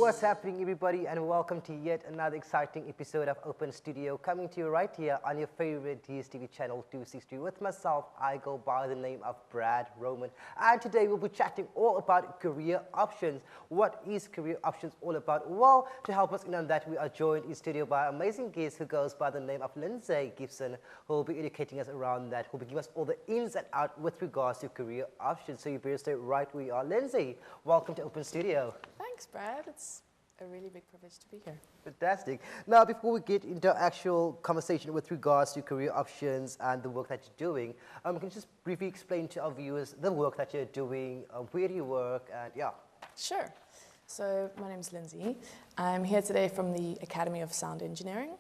What's happening, everybody, and welcome to yet another exciting episode of Open Studio, coming to you right here on your favorite DSTV channel 263 with myself. I go by the name of Brad Roman, and today we'll be chatting all about career options. What is career options all about? Well, to help us in on that, we are joined in studio by an amazing guest who goes by the name of Lindsay Gibson, who will be educating us around that, who will be giving us all the ins and outs with regards to career options. So you better stay right where you are. Lindsay, welcome to Open Studio. Thanks, Brad. It's a really big privilege to be here. Fantastic. Now, before we get into actual conversation with regards to career options and the work that you're doing, can you just briefly explain to our viewers the work that you're doing, where do you work, and yeah. Sure. So my name's Lindsay. I'm here today from the Academy of Sound Engineering.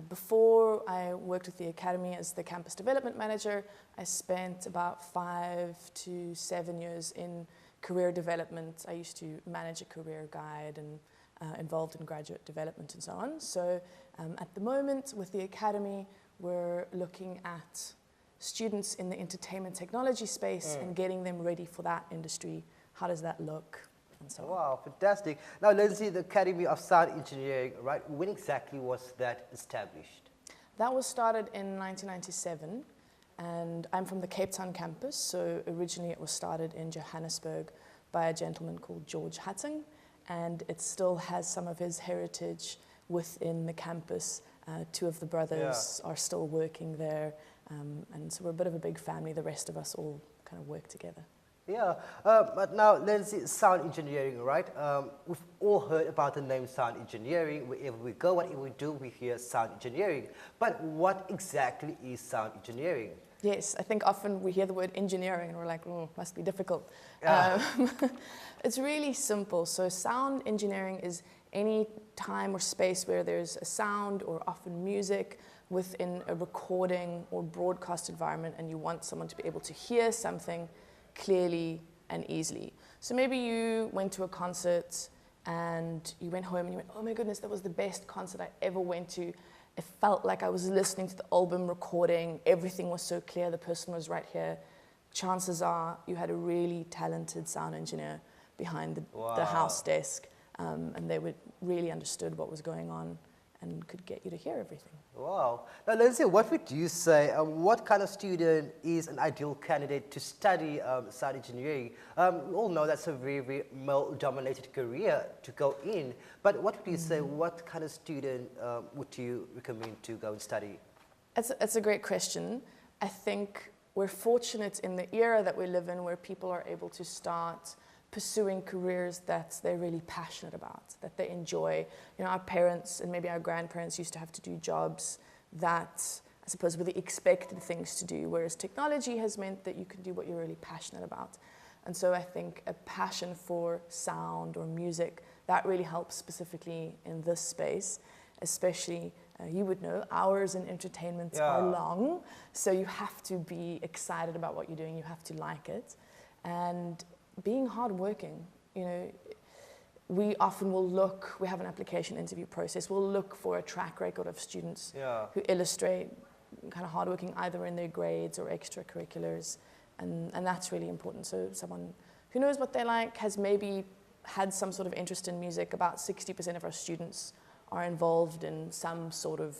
Before I worked with the Academy as the Campus Development Manager, I spent about 5 to 7 years in career development. I used to manage a career guide and involved in graduate development and so on. So at the moment with the Academy, we're looking at students in the entertainment technology space and getting them ready for that industry. How does that look? And so on. Wow, fantastic. Now, Lindsay, the Academy of Sound Engineering, right? When exactly was that established? That was started in 1997. And I'm from the Cape Town campus, so originally it was started in Johannesburg by a gentleman called George Hatting, and it still has some of his heritage within the campus. 2 of the brothers are still working there, and so we're a bit of a big family. The rest of us all kind of work together. Yeah, but now, Lindsay, sound engineering, right? We've all heard about the name sound engineering. Wherever we go, whatever we do, we hear sound engineering. But what exactly is sound engineering? Yes, I think often we hear the word engineering and we're like, oh, must be difficult. Yeah. It's really simple. So sound engineering is any time or space where there's a sound or often music within a recording or broadcast environment and you want someone to be able to hear something clearly and easily. So maybe you went to a concert and you went home and you went, oh my goodness, that was the best concert I ever went to. It felt like I was listening to the album recording. Everything was so clear. The person was right here. Chances are you had a really talented sound engineer behind the house desk, and they would really understood what was going on and could get you to hear everything. Wow. Now, Lindsay, what would you say, what kind of student is an ideal candidate to study sound engineering? We all know that's a very, very male-dominated career to go in, but what would you say, what kind of student would you recommend to go and study? It's a great question. I think we're fortunate in the era that we live in where people are able to start pursuing careers that they're really passionate about, that they enjoy. You know, our parents and maybe our grandparents used to have to do jobs that, I suppose, were the expected things to do, whereas technology has meant that you can do what you're really passionate about. And so I think a passion for sound or music, that really helps specifically in this space, especially, you would know, hours in entertainment are long, so you have to be excited about what you're doing, you have to like it. And being hardworking, you know, we often will look, we have an application interview process, we'll look for a track record of students who illustrate kind of hardworking either in their grades or extracurriculars, and that's really important. So someone who knows what they like, has maybe had some sort of interest in music. About 60% of our students are involved in some sort of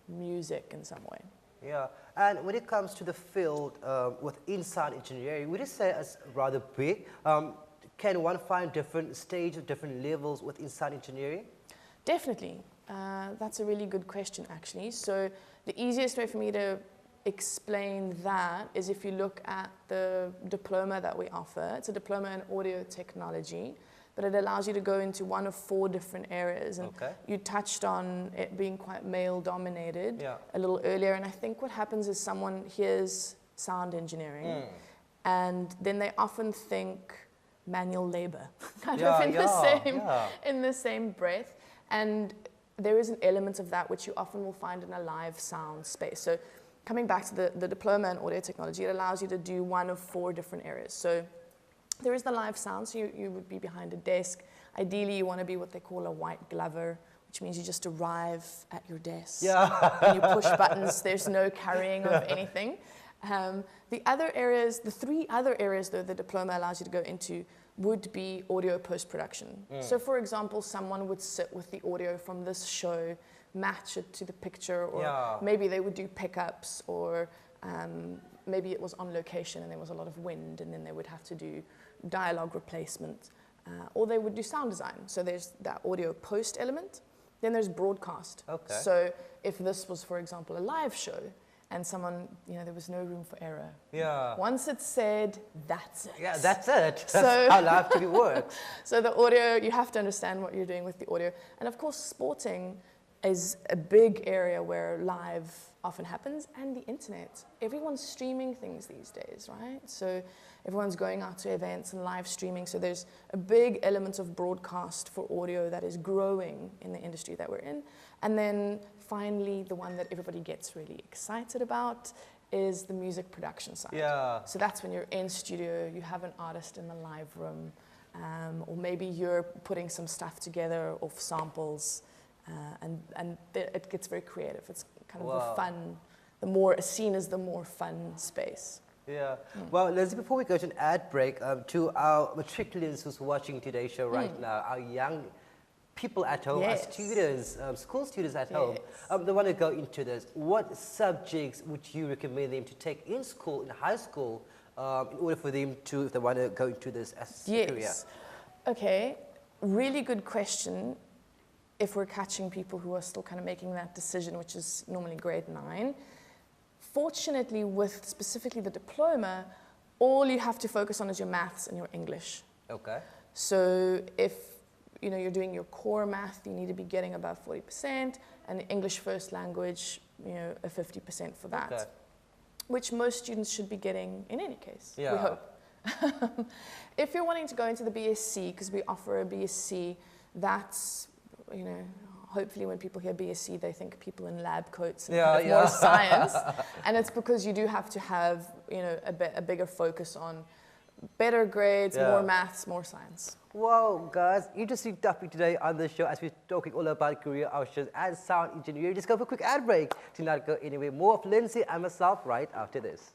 music in some way. Yeah, and when it comes to the field within sound engineering, would you say it's rather big? Can one find different stages, different levels within sound engineering? Definitely. That's a really good question, actually. So the easiest way for me to explain that is if you look at the diploma that we offer. It's a diploma in audio technology, but it allows you to go into one of 4 different areas. And you touched on it being quite male-dominated a little earlier, and I think what happens is someone hears sound engineering, and then they often think manual labor, kind of in the same breath. And there is an element of that which you often will find in a live sound space. So coming back to the diploma in audio technology, it allows you to do one of 4 different areas. So there is the live sound, so you would be behind a desk. Ideally, you want to be what they call a white glover, which means you just arrive at your desk. And you push buttons. There's no carrying of anything. The other areas, the 3 other areas, though, the diploma allows you to go into would be audio post-production. So for example, someone would sit with the audio from this show, match it to the picture, or maybe they would do pickups, or maybe it was on location and there was a lot of wind and then they would have to do dialogue replacement, or they would do sound design. So there's that audio post element. Then there's broadcast. Okay. So if this was, for example, a live show, and someone, there was no room for error. Yeah. Once it's said, that's it. Yeah, that's it. That's how live TV works. So the audio, you have to understand what you're doing with the audio. And of course, sporting is a big area where live often happens, and the internet. Everyone's streaming things these days, right? So everyone's going out to events and live streaming. So there's a big element of broadcast for audio that is growing in the industry that we're in. And then finally, the one that everybody gets really excited about is the music production side. Yeah. So that's when you're in studio, you have an artist in the live room, or maybe you're putting some stuff together off samples, and it gets very creative. It's kind of the fun, the more seen as the more fun space. Yeah. Well, Lindsay, before we go to an ad break, to our matriculants who's watching today's show right now, our young people at home, our students, school students at home, they want to go into this. What subjects would you recommend them to take in school, in high school, in order for them to, if they want to go into this as a career? Okay, really good question. If we're catching people who are still kind of making that decision, which is normally grade 9. Fortunately, with specifically the diploma, all you have to focus on is your maths and your English. Okay. So if you're doing your core math, you need to be getting above 40%, and English first language, a 50% for that, which most students should be getting in any case, we hope. If you're wanting to go into the BSc, because we offer a BSc, that's, hopefully when people hear BSc, they think people in lab coats and kind of more science, and it's because you do have to have, a bigger focus on better grades, more maths, more science. Wow, guys, you just see Duffy today on the show as we're talking all about career options and sound engineering. Just go for a quick ad break. Do not go anywhere. More of Lindsay and myself right after this.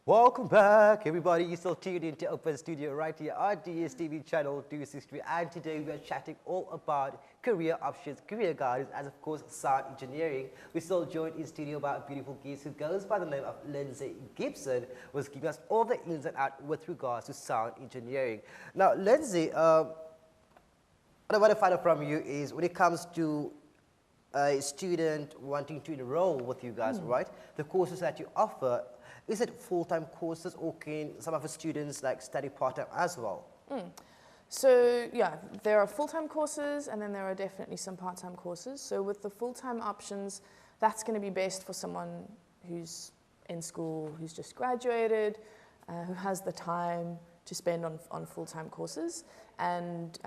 Welcome back, everybody. You're still tuned into Open Studio right here on DSTV channel 263, and today we are chatting all about career options, career guidance, and of course sound engineering. We're still joined in studio by a beautiful guest who goes by the name of Lindsay Gibson, who's giving us all the ins and outs with regards to sound engineering. Now, Lindsay, what I want to find out from you is when it comes to a student wanting to enroll with you guys, right? The courses that you offer. Is it full-time courses, or can some of the students study part-time as well? So yeah, there are full-time courses, and then there are definitely some part-time courses. So with the full-time options, that's going to be best for someone who's in school, who's just graduated, who has the time to spend on full-time courses. And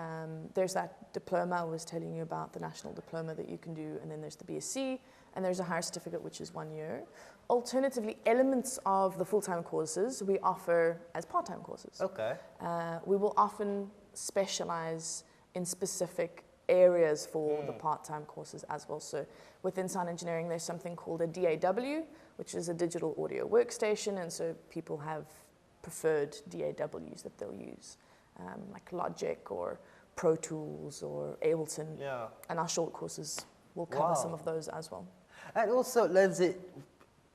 there's that diploma I was telling you about, the national diploma that you can do, and then there's the BSc, and there's a higher certificate, which is 1 year. Alternatively, elements of the full-time courses we offer as part-time courses. Okay. We will often specialize in specific areas for the part-time courses as well. So within sound engineering, there's something called a DAW, which is a digital audio workstation, and so people have preferred DAWs that they'll use, like Logic or Pro Tools or Ableton. Yeah. And our short courses will cover some of those as well. And also, Lindsay,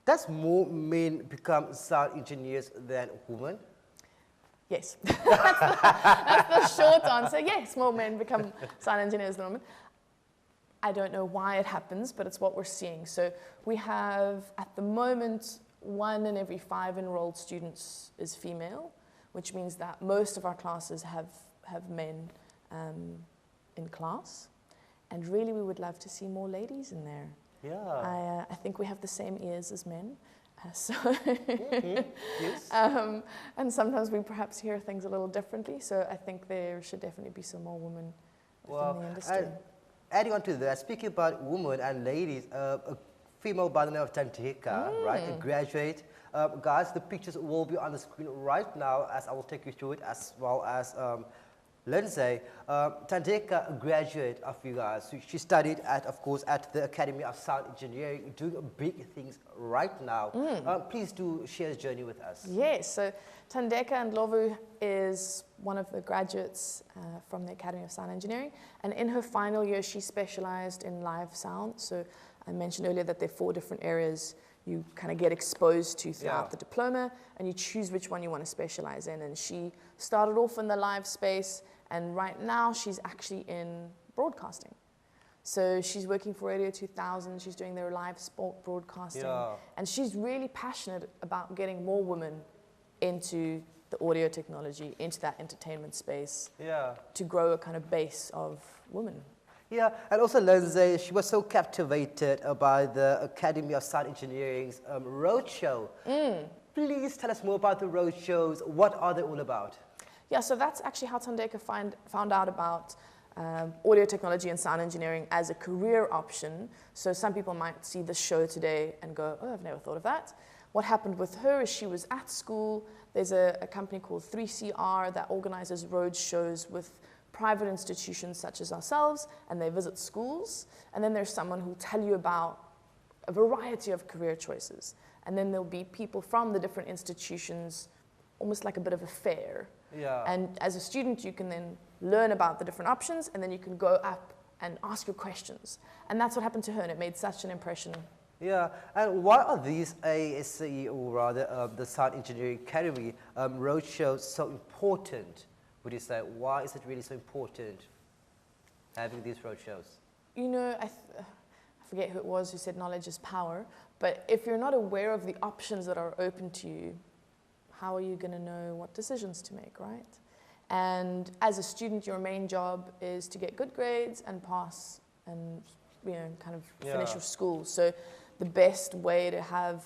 does more men become sound engineers than women? Yes. That's the short answer. Yes, more men become sound engineers than women. I don't know why it happens, but it's what we're seeing. So we have, at the moment, 1 in every 5 enrolled students is female, which means that most of our classes have men in class. And really, we would love to see more ladies in there. Yeah. I think we have the same ears as men. Yes. And sometimes we perhaps hear things a little differently. So I think there should definitely be some more women within the industry. And adding on to that, speaking about women and ladies, a female by the name of Tantika, right, a graduate. Guys, the pictures will be on the screen right now as I will take you through it, as well as Lindsay, Thandeka, a graduate of you guys. So she studied at, of course, at the Academy of Sound Engineering, doing big things right now. Please do share the journey with us. Yes, so Thandeka Ndlovu is one of the graduates from the Academy of Sound Engineering, and in her final year she specialized in live sound. So I mentioned earlier that there are 4 different areas you kind of get exposed to throughout the diploma, and you choose which one you want to specialize in. And she started off in the live space, and right now she's actually in broadcasting. So she's working for Radio 2000, she's doing their live sport broadcasting, and she's really passionate about getting more women into the audio technology, into that entertainment space, to grow a kind of base of women. Yeah, and also Lindsay, she was so captivated by the Academy of Sound Engineering's roadshow. Please tell us more about the roadshows. What are they all about? Yeah, so that's actually how Thandeka found out about audio technology and sound engineering as a career option. So some people might see this show today and go, oh, I've never thought of that. What happened with her is she was at school. There's a company called 3CR that organizes road shows with private institutions such as ourselves, and they visit schools. And then there's someone who'll tell you about a variety of career choices. And then there'll be people from the different institutions, almost like a bit of a fair. And as a student, you can then learn about the different options, and then you can go up and ask your questions. And that's what happened to her, and it made such an impression. Yeah, and why are these ASCE, or rather the Sound Engineering Academy roadshows so important? Would you say, why is it really so important having these roadshows? You know, I forget who it was who said knowledge is power, but if you're not aware of the options that are open to you, how are you going to know what decisions to make, right? And as a student, your main job is to get good grades and pass and, you know, kind of finish your school. So the best way to have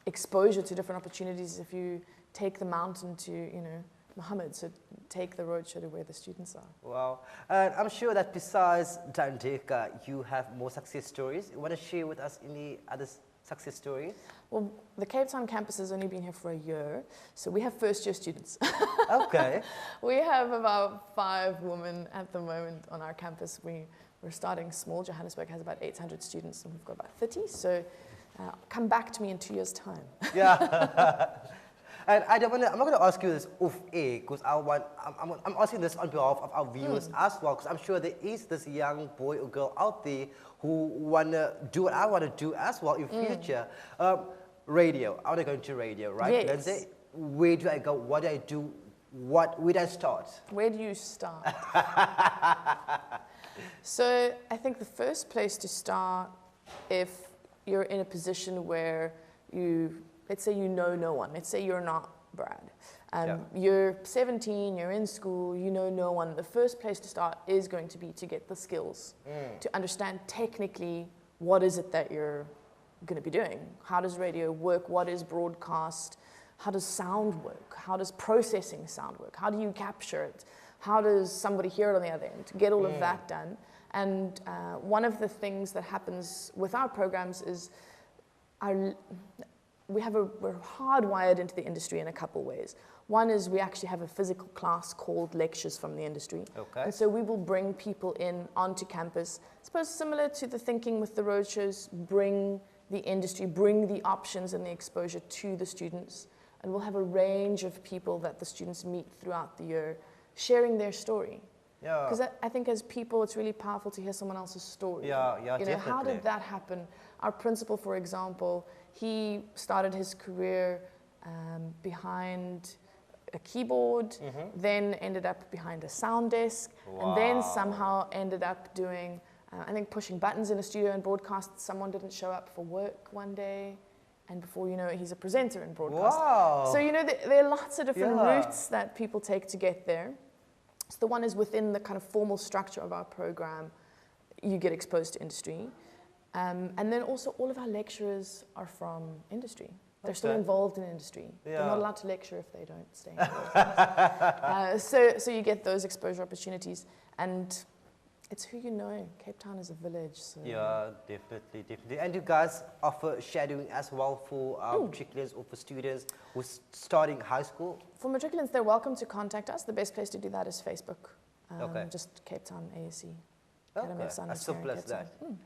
exposure to different opportunities is if you take the mountain to, you know, Muhammad, so take the roadshow to where the students are. Wow. And I'm sure that besides Thandeka, you have more success stories. You want to share with us any other success stories? Well, the Cape Town campus has only been here for a year, so we have first-year students. Okay. We have about 5 women at the moment on our campus. We're starting small. Johannesburg has about 800 students, and we've got about 30. So come back to me in 2 years' time. Yeah. And I'm not going to ask you this off air, because I'm asking this on behalf of our viewers as well, because I'm sure there is this young boy or girl out there who want to do what I want to do as well in future. Radio, I want to go into radio, right? Yes. Lindsay, where do I go? What do I do? Where do I start? Where do you start? So I think the first place to start, if you're in a position where let's say you know no one. Let's say you're not Brad. You're 17, you're in school, you know no one. The first place to start is going to be to get the skills, to understand technically what is it that you're going to be doing. How does radio work? What is broadcast? How does sound work? How does processing sound work? How do you capture it? How does somebody hear it on the other end? To get all of that done. And one of the things that happens with our programs is we're hardwired into the industry in a couple ways. One is we actually have a physical class called Lectures from the Industry. Okay. And so we will bring people in onto campus. I suppose similar to the thinking with the roadshows, bring the industry, bring the options and the exposure to the students. And we'll have a range of people that the students meet throughout the year, sharing their story. Yeah. Because I think as people, it's really powerful to hear someone else's story. Yeah, you know, definitely. How did that happen? Our principal, for example, he started his career behind a keyboard, then ended up behind a sound desk, and then somehow ended up doing, I think, pushing buttons in a studio and broadcast. Someone didn't show up for work one day, and before you know it, he's a presenter in broadcast. Wow. So, you know, there are lots of different routes that people take to get there. So the one is within the kind of formal structure of our program, you get exposed to industry. And then also all of our lecturers are from industry. They're still involved in industry. They're not allowed to lecture if they don't stay involved. So you get those exposure opportunities. And it's who you know. Cape Town is a village. So. Yeah, definitely. And you guys offer shadowing as well for matriculants or for students who are starting high school? For matriculants, they're welcome to contact us. The best place to do that is Facebook. just Cape Town ASC. Okay, Academy of Sound as simple Engineering, as Cape that. Town.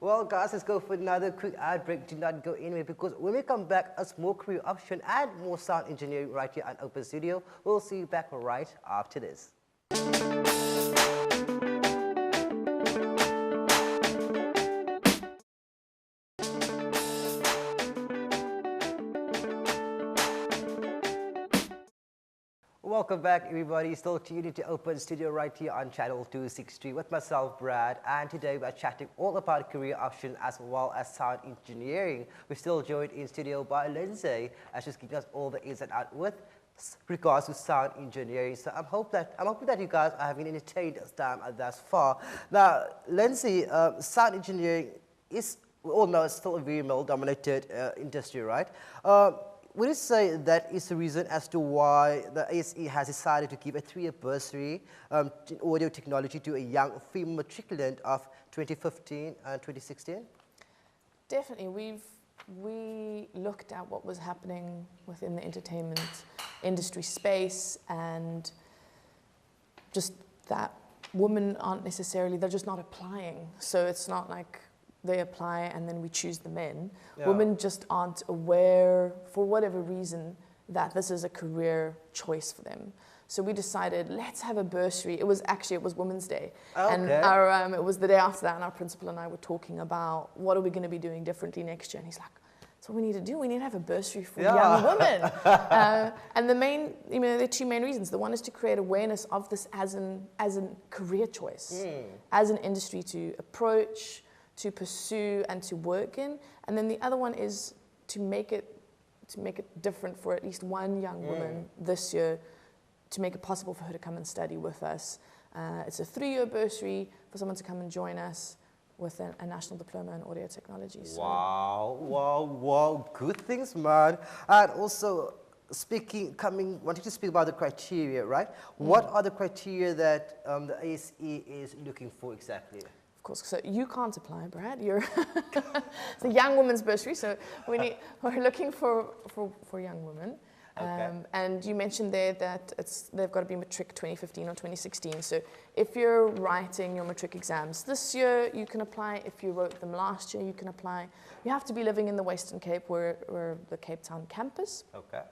Well, guys, let's go for another quick ad break. Do not go anywhere because when we come back, a more career option and more sound engineering right here on Open Studio. We'll see you back right after this. Welcome back, everybody. Still tuned into Open Studio right here on Channel 263 with myself, Brad. And today we're chatting all about career options as well as sound engineering. We're still joined in studio by Lindsay, as she's giving us all the ins and outs with regards to sound engineering. So I'm hoping that you guys are having entertained thus far. Now, Lindsay, sound engineering is, we all know, it's still a very male-dominated industry, right? Would you say that is the reason as to why the ASE has decided to give a 3-year bursary in audio technology to a young female matriculant of 2015 and 2016? Definitely. We looked at what was happening within the entertainment industry space, and just that women aren't necessarily, they're just not applying. So it's not like they apply and then we choose them in. Yeah. Women just aren't aware, for whatever reason, that this is a career choice for them. So we decided, let's have a bursary. It was Women's Day. Okay. And it was the day after that, and our principal and I were talking about what are we going to be doing differently next year. And he's like, that's what we need to do. We need to have a bursary for young women. And there are 2 main reasons. The one is to create awareness of this as a career choice, as an industry to approach, to pursue and to work in, and then the other one is to make it different for at least one young woman this year, to make it possible for her to come and study with us. It's a 3-year bursary for someone to come and join us with a national diploma in audio technology. So. Wow, good things, man. And also, wanting to speak about the criteria, right? What are the criteria that the ASE is looking for exactly? Of course, so you can't apply, Brad. It's a young women's bursary, so we're looking for young women. Okay. And you mentioned there that they've got to be matric 2015 or 2016. So if you're writing your matric exams this year, you can apply. If you wrote them last year, you can apply. You have to be living in the Western Cape, we're the Cape Town campus. Okay.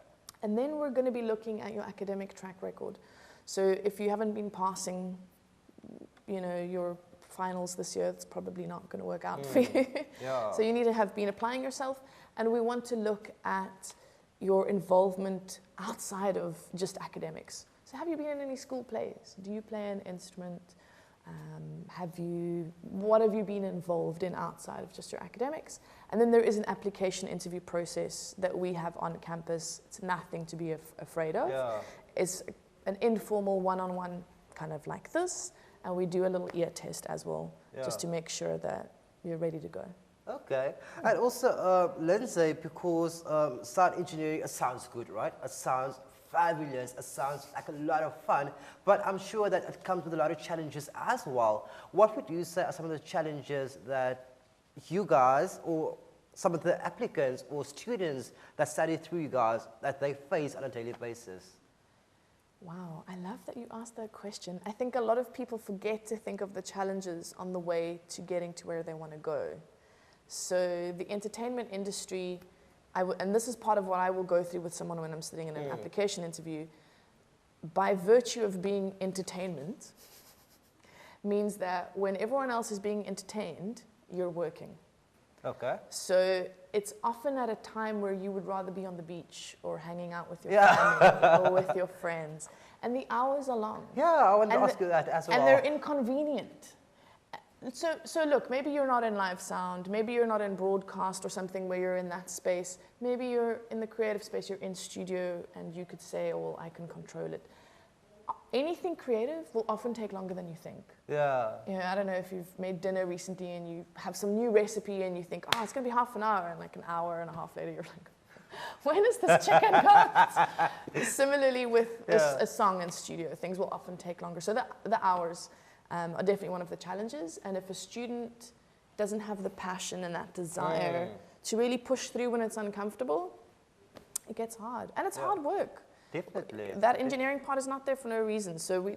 And then we're going to be looking at your academic track record. So if you haven't been passing, your finals this year, it's probably not going to work out for you. Yeah. So you need to have been applying yourself, and we want to look at your involvement outside of just academics. So have you been in any school plays? Do you play an instrument? What have you been involved in outside of just your academics? And then there is an application interview process that we have on campus. It's nothing to be afraid of. Yeah. It's an informal one-on-one kind of like this. And we do a little ear test as well, just to make sure that you're ready to go. Okay. And also, Lindsay, because sound engineering, it sounds good, right? It sounds fabulous. It sounds like a lot of fun. But I'm sure that it comes with a lot of challenges as well. What would you say are some of the challenges that you guys, or some of the applicants or students that study through you guys, that they face on a daily basis? Wow, I love that you asked that question. I think a lot of people forget to think of the challenges on the way to getting to where they want to go. So the entertainment industry, and this is part of what I will go through with someone when I'm sitting in an application interview, by virtue of being entertainment, means that when everyone else is being entertained, you're working. Okay. So it's often at a time where you would rather be on the beach or hanging out with your family or with your friends. And the hours are long. Yeah, I want to ask you that as well. And they're inconvenient. So look, maybe you're not in live sound, maybe you're not in broadcast or something where you're in that space. Maybe you're in the creative space, you're in studio, and you could say, oh, well, I can control it. Anything creative will often take longer than you think. Yeah. I don't know if you've made dinner recently and you have some new recipe and you think, oh, it's going to be half an hour, and like an hour and a half later, you're like, when is this chicken cooked? Similarly with a song in studio, things will often take longer. So the hours are definitely one of the challenges. And if a student doesn't have the passion and that desire to really push through when it's uncomfortable, it gets hard. And it's hard work. Definitely. That engineering part is not there for no reason. So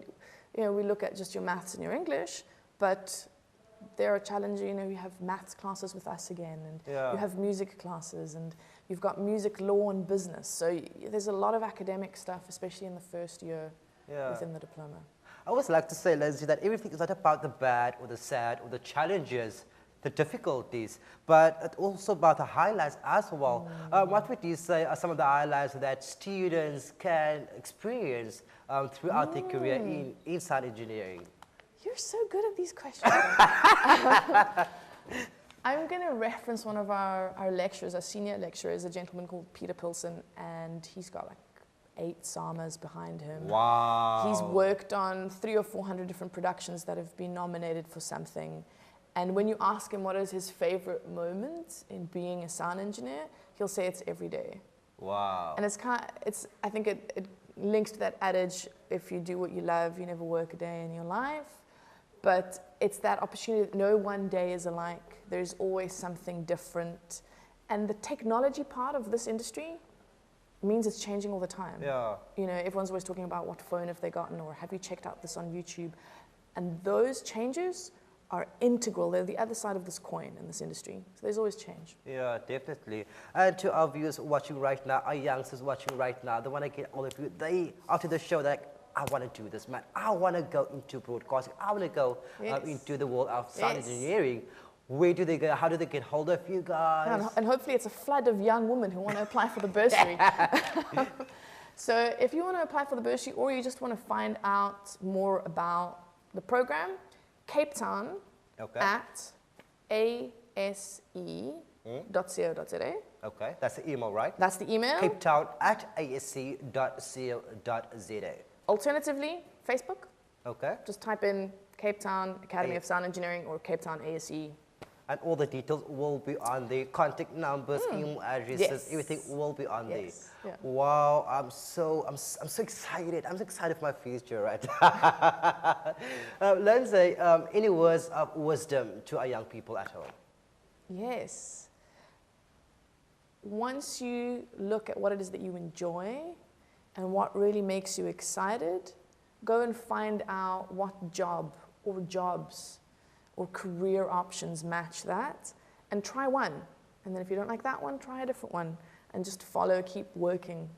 we look at just your maths and your English, but there are challenges, you have maths classes with us again, and you have music classes, and you've got music, law, and business. So there's a lot of academic stuff, especially in the first year within the diploma. I always like to say, Lindsay, that everything is not about the bad or the sad or the challenges, the difficulties, but it's also about the highlights as well. What would you say are some of the highlights that students can experience throughout their career in sound engineering? You're so good at these questions. I'm going to reference one of our lecturers, our senior lecturer, is a gentleman called Peter Pilson, and he's got like 8 SAMAs behind him. Wow. He's worked on 300 or 400 different productions that have been nominated for something. And when you ask him what is his favorite moment in being a sound engineer, he'll say it's every day. Wow. And I think it links to that adage, if you do what you love, you never work a day in your life. But it's that opportunity that no one day is alike. There's always something different. And the technology part of this industry means it's changing all the time. Yeah. Everyone's always talking about what phone have they gotten, or have you checked out this on YouTube? And those changes are integral. They're the other side of this coin in this industry. So there's always change. Yeah, definitely. And to our viewers watching right now, our youngsters watching right now, they want to get all of you, after the show, they're like, I want to do this, man. I want to go into broadcasting. I want to go into the world of sound engineering. Where do they go? How do they get hold of you guys? And hopefully it's a flood of young women who want to apply for the bursary. So if you want to apply for the bursary, or you just want to find out more about the program, Cape Town at ase.co.za. Okay, that's the email, right? That's the email. Cape Town at asc.co.za. Alternatively, Facebook. Okay. Just type in Cape Town Academy of Sound Engineering or Cape Town ASE. And all the details will be on the contact numbers, email addresses, everything will be on there. Yeah. Wow, I'm so excited. I'm so excited for my future, right? Lindsay, any words of wisdom to our young people at home? Yes. Once you look at what it is that you enjoy and what really makes you excited, go and find out what job or jobs or career options match that, and try one. And then if you don't like that one, try a different one, and just keep working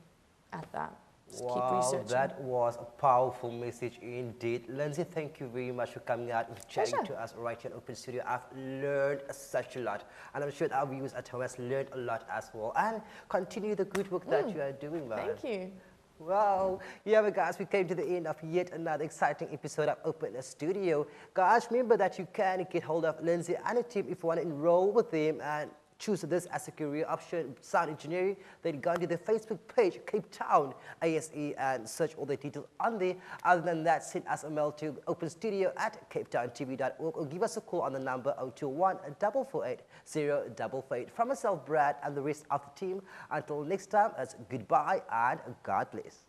at that. Just keep researching. That was a powerful message indeed. Lindsay, thank you very much for coming out and chatting to us right here in Open Studio. I've learned such a lot, and I'm sure that our viewers at home has learned a lot as well. And continue the good work that you are doing, man. Thank you. Wow. Yeah, but guys, we came to the end of yet another exciting episode of Open Studio. Guys, remember that you can get hold of Lindsay and the team if you want to enroll with them and choose this as a career option, sound engineering. Then go to the Facebook page, Cape Town ASE, and search all the details on there. Other than that, send us a mail to openstudio@capetowntv.org or give us a call on the number 021 448 088. From myself, Brad, and the rest of the team, until next time, it's goodbye and God bless.